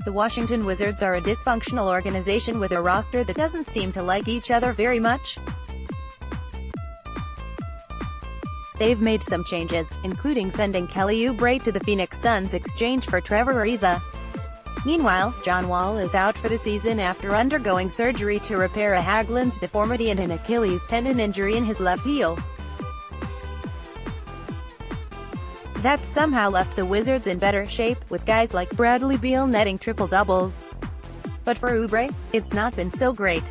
The Washington Wizards are a dysfunctional organization with a roster that doesn't seem to like each other very much. They've made some changes, including sending Kelly Oubre to the Phoenix Suns in exchange for Trevor Ariza. Meanwhile, John Wall is out for the season after undergoing surgery to repair a Haglund's deformity and an Achilles tendon injury in his left heel. That's somehow left the Wizards in better shape, with guys like Bradley Beal netting triple-doubles. But for Oubre, it's not been so great.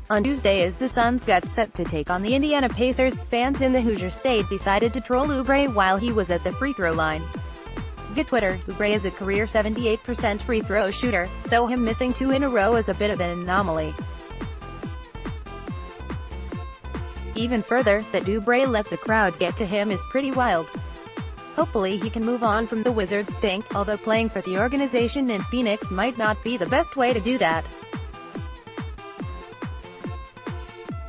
On Tuesday, as the Suns got set to take on the Indiana Pacers, fans in the Hoosier State decided to troll Oubre while he was at the free throw line. Via Twitter, Oubre is a career 78% free throw shooter, so him missing 2 in a row is a bit of an anomaly. Even further, that Oubre let the crowd get to him is pretty wild. Hopefully he can move on from the Wizards' stink, although playing for the organization in Phoenix might not be the best way to do that.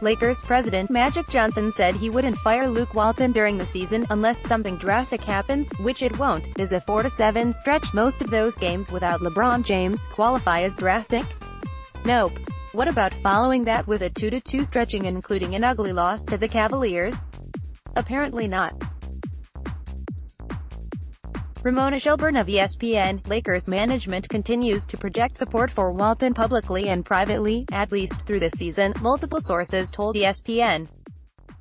Lakers president Magic Johnson said he wouldn't fire Luke Walton during the season, unless something drastic happens, which it won't. Does a 4-7 stretch, most of those games without LeBron James, qualify as drastic? Nope. What about following that with a 2-2 stretching including an ugly loss to the Cavaliers? Apparently not. Ramona Shelburne of ESPN, Lakers management continues to project support for Walton publicly and privately, at least through this season, multiple sources told ESPN.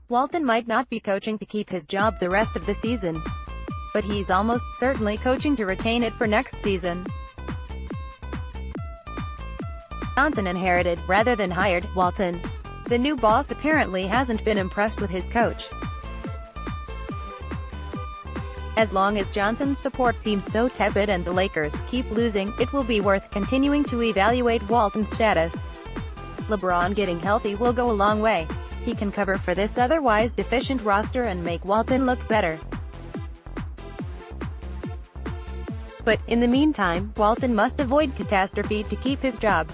Walton might not be coaching to keep his job the rest of the season, but he's almost certainly coaching to retain it for next season. Johnson inherited, rather than hired, Walton. The new boss apparently hasn't been impressed with his coach. As long as Johnson's support seems so tepid and the Lakers keep losing, it will be worth continuing to evaluate Walton's status. LeBron getting healthy will go a long way. He can cover for this otherwise deficient roster and make Walton look better. But, in the meantime, Walton must avoid catastrophe to keep his job.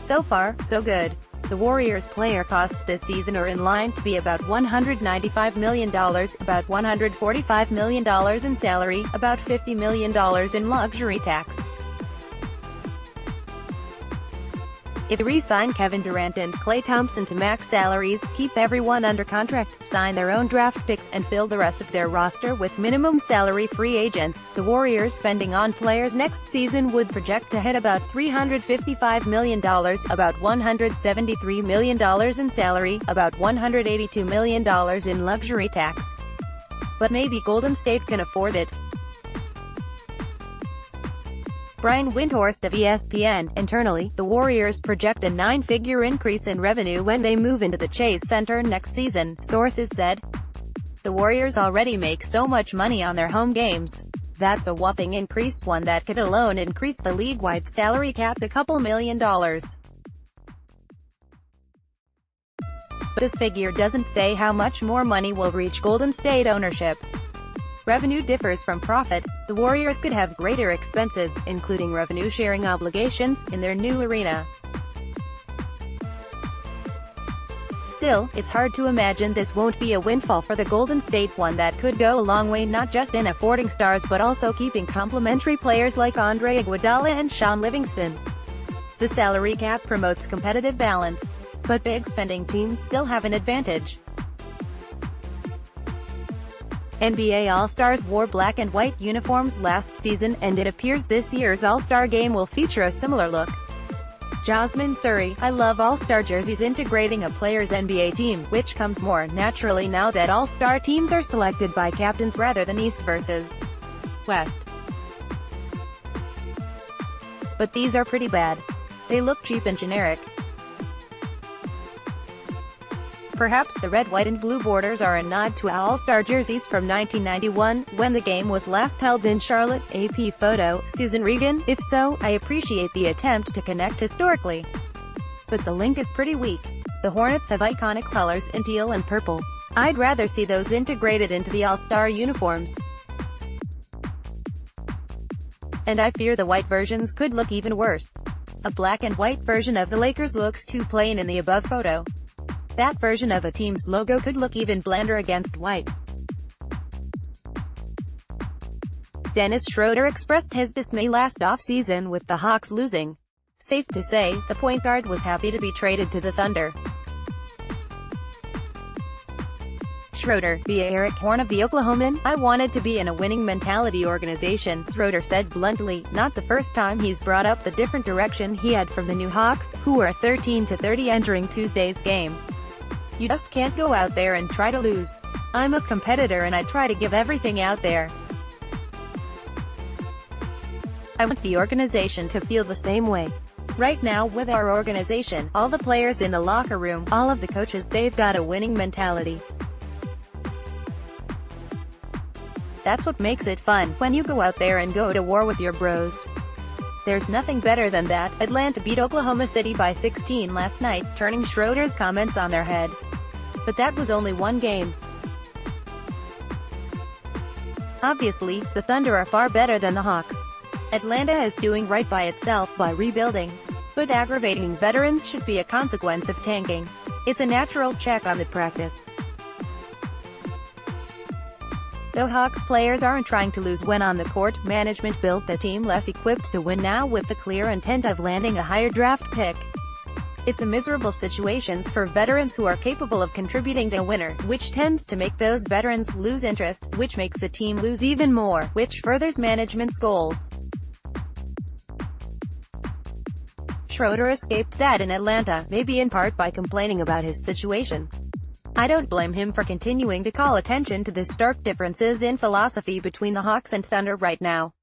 So far, so good. The Warriors' player costs this season are in line to be about $195 million, about $145 million in salary, about $50 million in luxury tax. If they re-sign Kevin Durant and Klay Thompson to max salaries, keep everyone under contract, sign their own draft picks, and fill the rest of their roster with minimum salary free agents, the Warriors' spending on players next season would project to hit about $355 million, about $173 million in salary, about $182 million in luxury tax. But maybe Golden State can afford it. Brian Windhorst of ESPN, internally, the Warriors project a 9-figure increase in revenue when they move into the Chase Center next season, sources said. The Warriors already make so much money on their home games. That's a whopping increase, one that could alone increase the league-wide salary cap a couple $1 million. But this figure doesn't say how much more money will reach Golden State ownership. Revenue differs from profit. The Warriors could have greater expenses, including revenue-sharing obligations, in their new arena. Still, it's hard to imagine this won't be a windfall for the Golden State, one that could go a long way not just in affording stars but also keeping complementary players like Andre Iguodala and Sean Livingston. The salary cap promotes competitive balance, but big spending teams still have an advantage. NBA All-Stars wore black and white uniforms last season, and it appears this year's All-Star game will feature a similar look. Jasmine Suri, I love All-Star jerseys integrating a player's NBA team, which comes more naturally now that All-Star teams are selected by captains rather than East versus West. But these are pretty bad. They look cheap and generic. Perhaps the red, white and blue borders are a nod to All-Star jerseys from 1991, when the game was last held in Charlotte. AP photo, Susan Regan. If so, I appreciate the attempt to connect historically. But the link is pretty weak. The Hornets have iconic colors in teal and purple. I'd rather see those integrated into the All-Star uniforms. And I fear the white versions could look even worse. A black and white version of the Lakers looks too plain in the above photo. That version of a team's logo could look even blander against white. Dennis Schroeder expressed his dismay last offseason with the Hawks losing. Safe to say, the point guard was happy to be traded to the Thunder. Schroeder, via Eric Horn of the Oklahoman, "I wanted to be in a winning mentality organization," Schroeder said bluntly. Not the first time he's brought up the different direction he had from the new Hawks, who were 13-30 entering Tuesday's game. "You just can't go out there and try to lose. I'm a competitor and I try to give everything out there. I want the organization to feel the same way. Right now with our organization, all the players in the locker room, all of the coaches, they've got a winning mentality. That's what makes it fun, when you go out there and go to war with your bros. There's nothing better than that." Atlanta beat Oklahoma City by 16 last night, turning Schroeder's comments on their head. But that was only one game. Obviously, the Thunder are far better than the Hawks. Atlanta is doing right by itself by rebuilding. But aggravating veterans should be a consequence of tanking. It's a natural check on the practice. Though Hawks players aren't trying to lose when on the court, management built a team less equipped to win now with the clear intent of landing a higher draft pick. It's a miserable situation for veterans who are capable of contributing to a winner, which tends to make those veterans lose interest, which makes the team lose even more, which furthers management's goals. Schroeder escaped that in Atlanta, maybe in part by complaining about his situation. I don't blame him for continuing to call attention to the stark differences in philosophy between the Hawks and Thunder right now.